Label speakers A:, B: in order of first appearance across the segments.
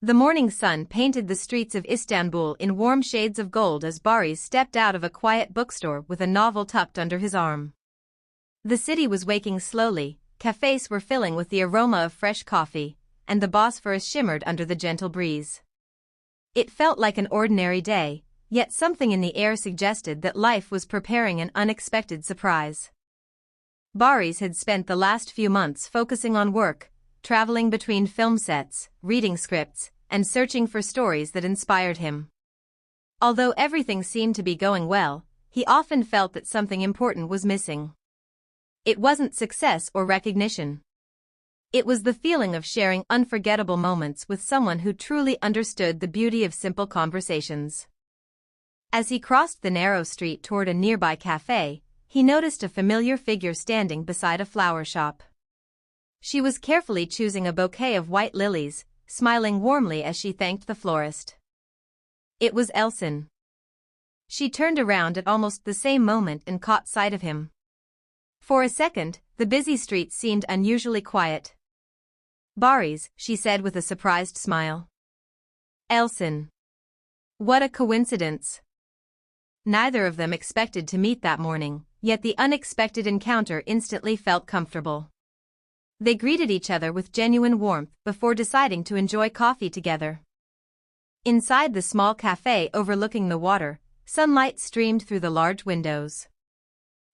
A: The morning sun painted the streets of Istanbul in warm shades of gold as Barış stepped out of a quiet bookstore with a novel tucked under his arm. The city was waking slowly, cafes were filling with the aroma of fresh coffee, and the Bosphorus shimmered under the gentle breeze. It felt like an ordinary day, yet something in the air suggested that life was preparing an unexpected surprise. Barış had spent the last few months focusing on work, traveling between film sets, reading scripts, and searching for stories that inspired him. Although everything seemed to be going well, he often felt that something important was missing. It wasn't success or recognition. It was the feeling of sharing unforgettable moments with someone who truly understood the beauty of simple conversations. As he crossed the narrow street toward a nearby cafe, he noticed a familiar figure standing beside a flower shop. She was carefully choosing a bouquet of white lilies, smiling warmly as she thanked the florist. It was Elçin. She turned around at almost the same moment and caught sight of him. For a second, the busy street seemed unusually quiet. "Barış," she said with a surprised smile. "Elçin. What a coincidence." Neither of them expected to meet that morning, yet the unexpected encounter instantly felt comfortable. They greeted each other with genuine warmth before deciding to enjoy coffee together. Inside the small cafe overlooking the water, sunlight streamed through the large windows.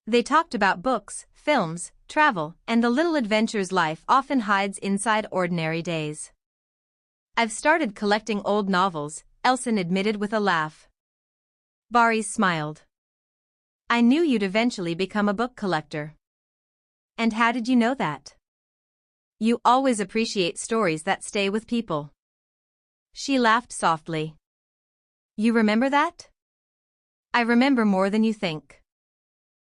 A: They talked about books, films, travel, and the little adventures life often hides inside ordinary days. "I've started collecting old novels," Elçin admitted with a laugh. Barış smiled. "I knew you'd eventually become a book collector." "And how did you know that?" "You always appreciate stories that stay with people." She laughed softly. "You remember that?" "I remember more than you think."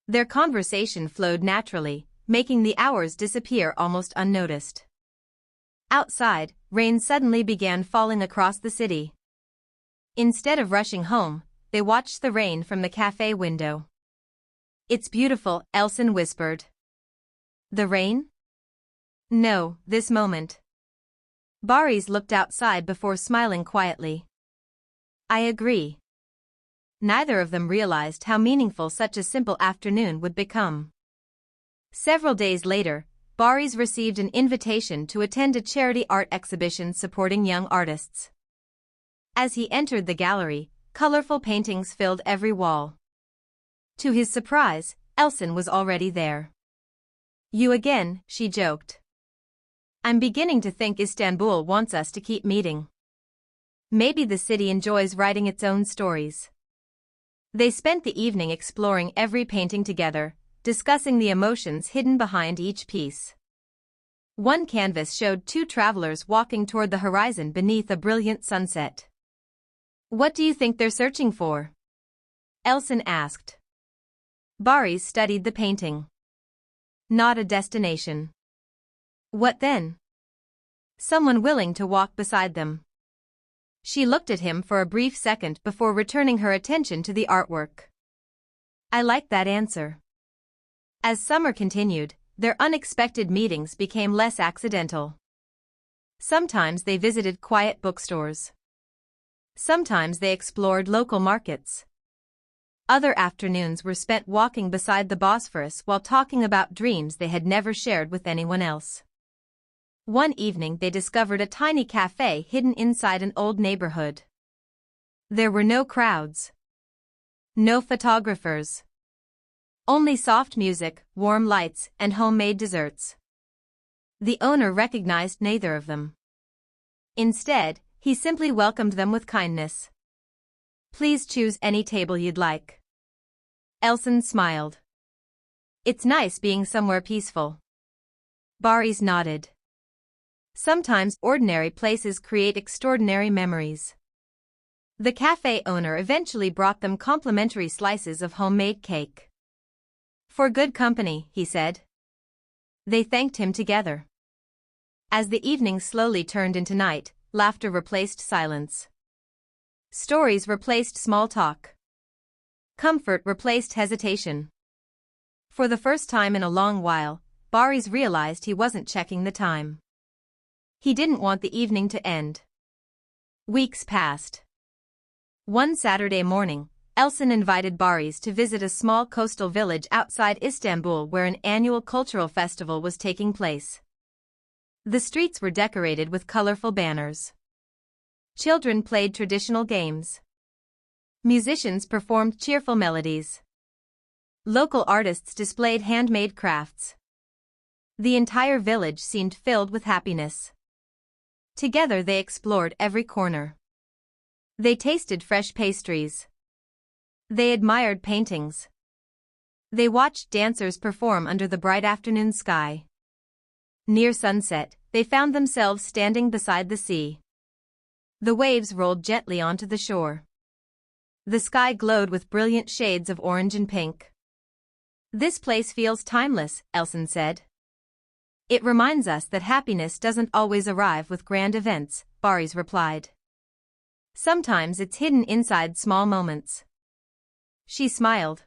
A: Their conversation flowed naturally, making the hours disappear almost unnoticed. Outside, rain suddenly began falling across the city. Instead of rushing home, they watched the rain from the cafe window. "It's beautiful," Elçin whispered. "The rain?" "No, this moment." Barış looked outside before smiling quietly. "I agree." Neither of them realized how meaningful such a simple afternoon would become. Several days later, Barış received an invitation to attend a charity art exhibition supporting young artists. As he entered the gallery, colorful paintings filled every wall. To his surprise, Elçin was already there. "You again," she joked. "I'm beginning to think Istanbul wants us to keep meeting. Maybe the city enjoys writing its own stories." They spent the evening exploring every painting together, discussing the emotions hidden behind each piece. One canvas showed two travelers walking toward the horizon beneath a brilliant sunset. "What do you think they're searching for?" Elçin asked. Barış studied the painting. "Not a destination." "What then?" "Someone willing to walk beside them." She looked at him for a brief second before returning her attention to the artwork. "I like that answer." As summer continued, their unexpected meetings became less accidental. Sometimes they visited quiet bookstores. Sometimes they explored local markets. Other afternoons were spent walking beside the Bosphorus while talking about dreams they had never shared with anyone else. One evening they discovered a tiny cafe hidden inside an old neighborhood. There were no crowds. No photographers. Only soft music, warm lights, and homemade desserts. The owner recognized neither of them. Instead, he simply welcomed them with kindness. "Please choose any table you'd like." Elçin smiled. "It's nice being somewhere peaceful." Barış nodded. Sometimes ordinary places create extraordinary memories. The cafe owner eventually brought them complimentary slices of homemade cake. "For good company," he said. They thanked him together. As the evening slowly turned into night, laughter replaced silence. Stories replaced small talk. Comfort replaced hesitation. For the first time in a long while, Barış realized he wasn't checking the time. He didn't want the evening to end. Weeks passed. One Saturday morning, Elçin invited Barış to visit a small coastal village outside Istanbul where an annual cultural festival was taking place. The streets were decorated with colorful banners. Children played traditional games. Musicians performed cheerful melodies. Local artists displayed handmade crafts. The entire village seemed filled with happiness. Together they explored every corner. They tasted fresh pastries. They admired paintings. They watched dancers perform under the bright afternoon sky. Near sunset, they found themselves standing beside the sea. The waves rolled gently onto the shore. The sky glowed with brilliant shades of orange and pink. "This place feels timeless," Elçin said. "It reminds us that happiness doesn't always arrive with grand events," Barış replied. "Sometimes it's hidden inside small moments." She smiled.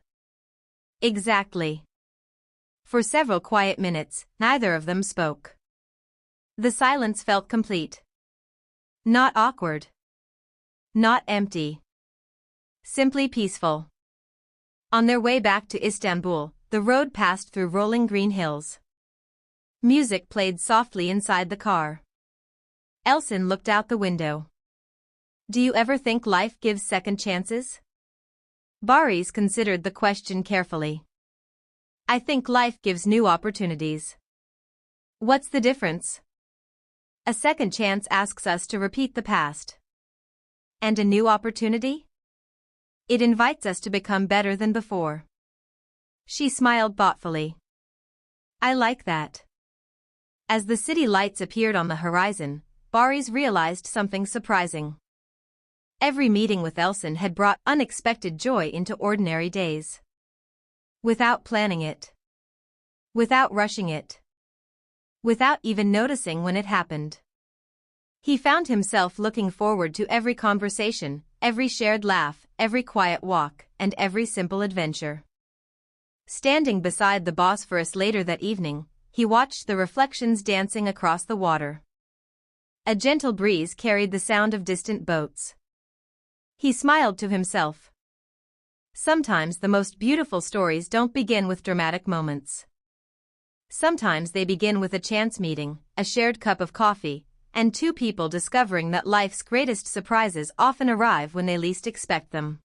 A: Exactly. For several quiet minutes, neither of them spoke. The silence felt complete. Not awkward. Not empty. Simply peaceful. On their way back to Istanbul, the road passed through rolling green hills. Music played softly inside the car. Elçin looked out the window. "Do you ever think life gives second chances?" Barış considered the question carefully. "I think life gives new opportunities." "What's the difference?" "A second chance asks us to repeat the past." "And a new opportunity?" "It invites us to become better than before." She smiled thoughtfully. "I like that." As the city lights appeared on the horizon, Barış realized something surprising. Every meeting with Elçin had brought unexpected joy into ordinary days. Without planning it. Without rushing it. Without even noticing when it happened. He found himself looking forward to every conversation, every shared laugh, every quiet walk, and every simple adventure. Standing beside the Bosphorus later that evening, he watched the reflections dancing across the water. A gentle breeze carried the sound of distant boats. He smiled to himself. Sometimes the most beautiful stories don't begin with dramatic moments. Sometimes they begin with a chance meeting, a shared cup of coffee, and two people discovering that life's greatest surprises often arrive when they least expect them.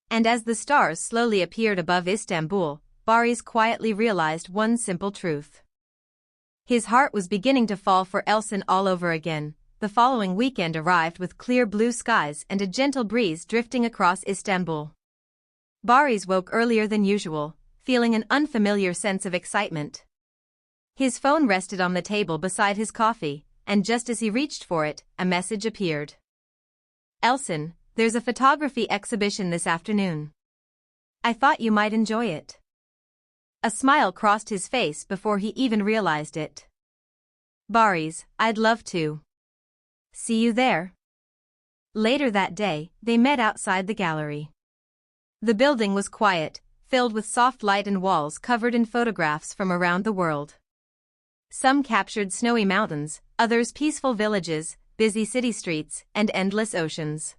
A: And as the stars slowly appeared above Istanbul, Barış quietly realized one simple truth. His heart was beginning to fall for Elçin all over again. The following weekend arrived with clear blue skies and a gentle breeze drifting across Istanbul. Barış woke earlier than usual, feeling an unfamiliar sense of excitement. His phone rested on the table beside his coffee, and just as he reached for it, a message appeared. "Elçin, there's a photography exhibition this afternoon. I thought you might enjoy it." A smile crossed his face before he even realized it. "Barış, I'd love to. See you there." Later that day, they met outside the gallery. The building was quiet, filled with soft light and walls covered in photographs from around the world. Some captured snowy mountains, others peaceful villages, busy city streets, and endless oceans.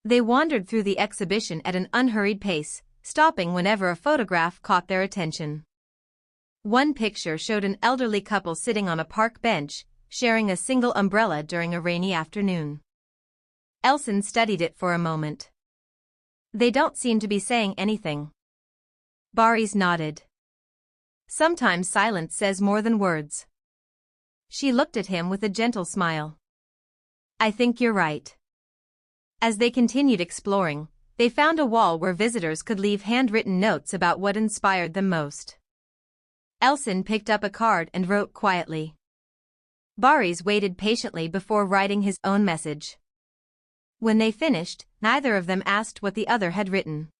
A: They wandered through the exhibition at an unhurried pace, stopping whenever a photograph caught their attention. One picture showed an elderly couple sitting on a park bench, sharing a single umbrella during a rainy afternoon. Elçin studied it for a moment. "They don't seem to be saying anything." Barış nodded. "Sometimes silence says more than words." She looked at him with a gentle smile. "I think you're right." As they continued exploring, they found a wall where visitors could leave handwritten notes about what inspired them most. Elçin picked up a card and wrote quietly. Barış waited patiently before writing his own message. When they finished, neither of them asked what the other had written.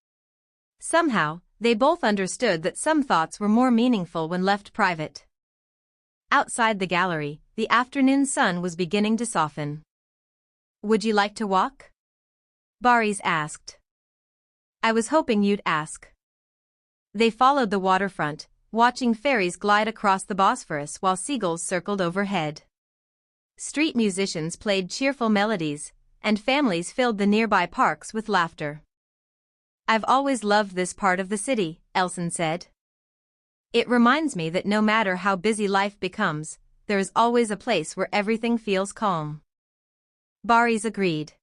A: Somehow, they both understood that some thoughts were more meaningful when left private. Outside the gallery, the afternoon sun was beginning to soften. "Would you like to walk?" Barış asked. "I was hoping you'd ask." They followed the waterfront, watching ferries glide across the Bosphorus while seagulls circled overhead. Street musicians played cheerful melodies, and families filled the nearby parks with laughter. "I've always loved this part of the city," Elçin said. "It reminds me that no matter how busy life becomes, there is always a place where everything feels calm." Barış agreed.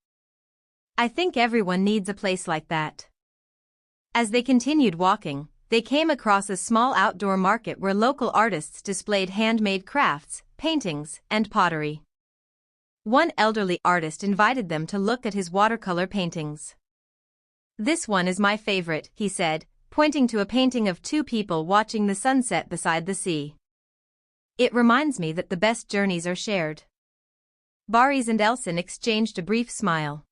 A: "I think everyone needs a place like that." As they continued walking, they came across a small outdoor market where local artists displayed handmade crafts, paintings, and pottery. One elderly artist invited them to look at his watercolor paintings. "This one is my favorite," he said, pointing to a painting of two people watching the sunset beside the sea. "It reminds me that the best journeys are shared." Barış and Elçin exchanged a brief smile.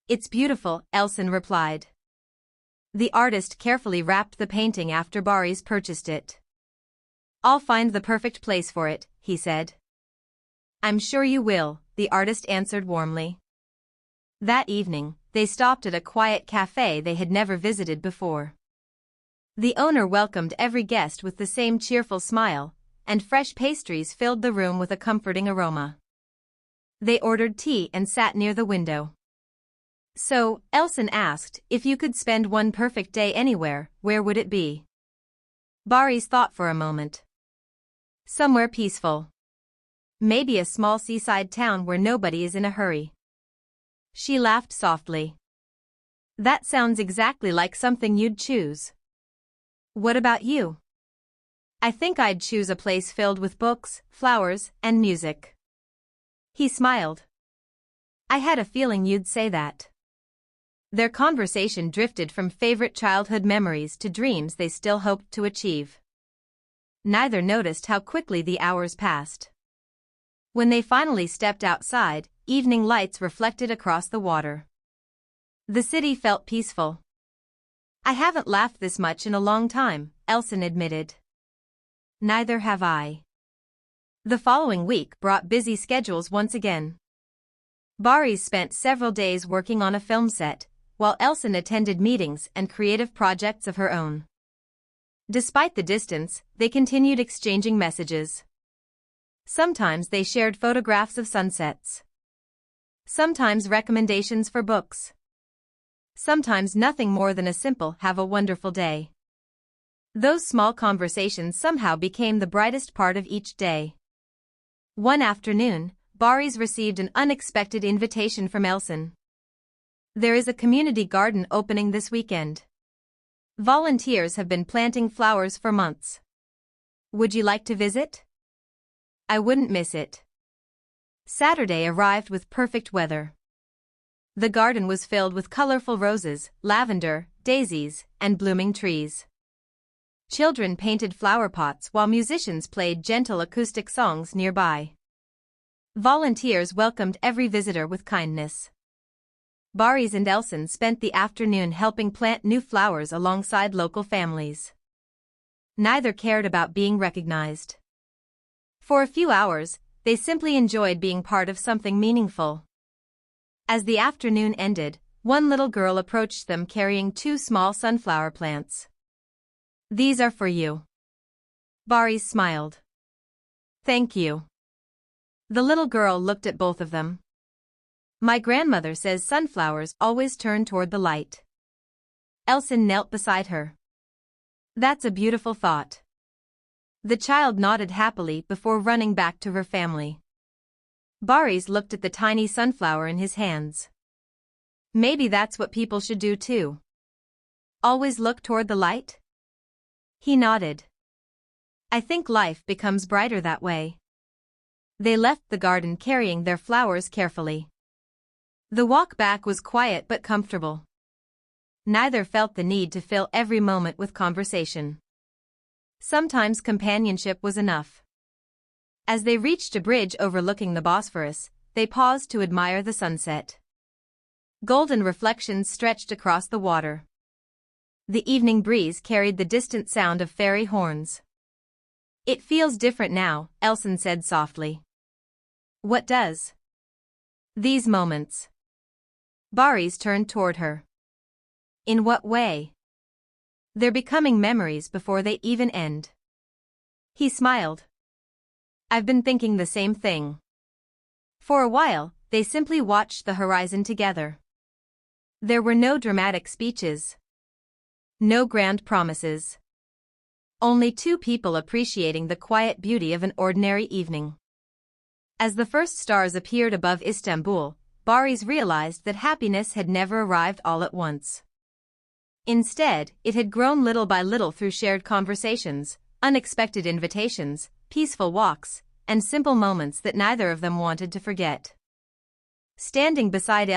A: "It's beautiful," Elçin replied. The artist carefully wrapped the painting after Barış purchased it. "I'll find the perfect place for it," he said. "I'm sure you will," the artist answered warmly. That evening, they stopped at a quiet cafe they had never visited before. The owner welcomed every guest with the same cheerful smile, and fresh pastries filled the room with a comforting aroma. They ordered tea and sat near the window. "So," Elçin asked, "if you could spend one perfect day anywhere, where would it be?" Barış thought for a moment. "Somewhere peaceful. Maybe a small seaside town where nobody is in a hurry." She laughed softly. "That sounds exactly like something you'd choose. What about you?" "I think I'd choose a place filled with books, flowers, and music." He smiled. "I had a feeling you'd say that." Their conversation drifted from favorite childhood memories to dreams they still hoped to achieve. Neither noticed how quickly the hours passed. When they finally stepped outside, evening lights reflected across the water. The city felt peaceful. "I haven't laughed this much in a long time," Elçin admitted. "Neither have I." The following week brought busy schedules once again. Barış spent several days working on a film set, while Elçin attended meetings and creative projects of her own. Despite the distance, they continued exchanging messages. Sometimes they shared photographs of sunsets. Sometimes recommendations for books. Sometimes nothing more than a simple "have a wonderful day." Those small conversations somehow became the brightest part of each day. One afternoon, Barış received an unexpected invitation from Elçin. "There is a community garden opening this weekend. Volunteers have been planting flowers for months. Would you like to visit?" "I wouldn't miss it." Saturday arrived with perfect weather. The garden was filled with colorful roses, lavender, daisies, and blooming trees. Children painted flower pots while musicians played gentle acoustic songs nearby. Volunteers welcomed every visitor with kindness. Barış and Elçin spent the afternoon helping plant new flowers alongside local families. Neither cared about being recognized. For a few hours, they simply enjoyed being part of something meaningful. As the afternoon ended, one little girl approached them carrying two small sunflower plants. "These are for you." Barış smiled. "Thank you." The little girl looked at both of them. "My grandmother says sunflowers always turn toward the light." Elçin knelt beside her. "That's a beautiful thought." The child nodded happily before running back to her family. Barış looked at the tiny sunflower in his hands. "Maybe that's what people should do too. Always look toward the light?" He nodded. "I think life becomes brighter that way." They left the garden carrying their flowers carefully. The walk back was quiet but comfortable. Neither felt the need to fill every moment with conversation. Sometimes companionship was enough. As they reached a bridge overlooking the Bosphorus, they paused to admire the sunset. Golden reflections stretched across the water. The evening breeze carried the distant sound of fairy horns. "It feels different now," Elçin said softly. "What does?" "These moments." Barış turned toward her. "In what way?" "They're becoming memories before they even end." He smiled. "I've been thinking the same thing. For a while, they simply watched the horizon together. There were no dramatic speeches. No grand promises. Only two people appreciating the quiet beauty of an ordinary evening. As the first stars appeared above Istanbul, Barış realized that happiness had never arrived all at once. Instead, it had grown little by little through shared conversations, unexpected invitations, peaceful walks, and simple moments that neither of them wanted to forget. Standing beside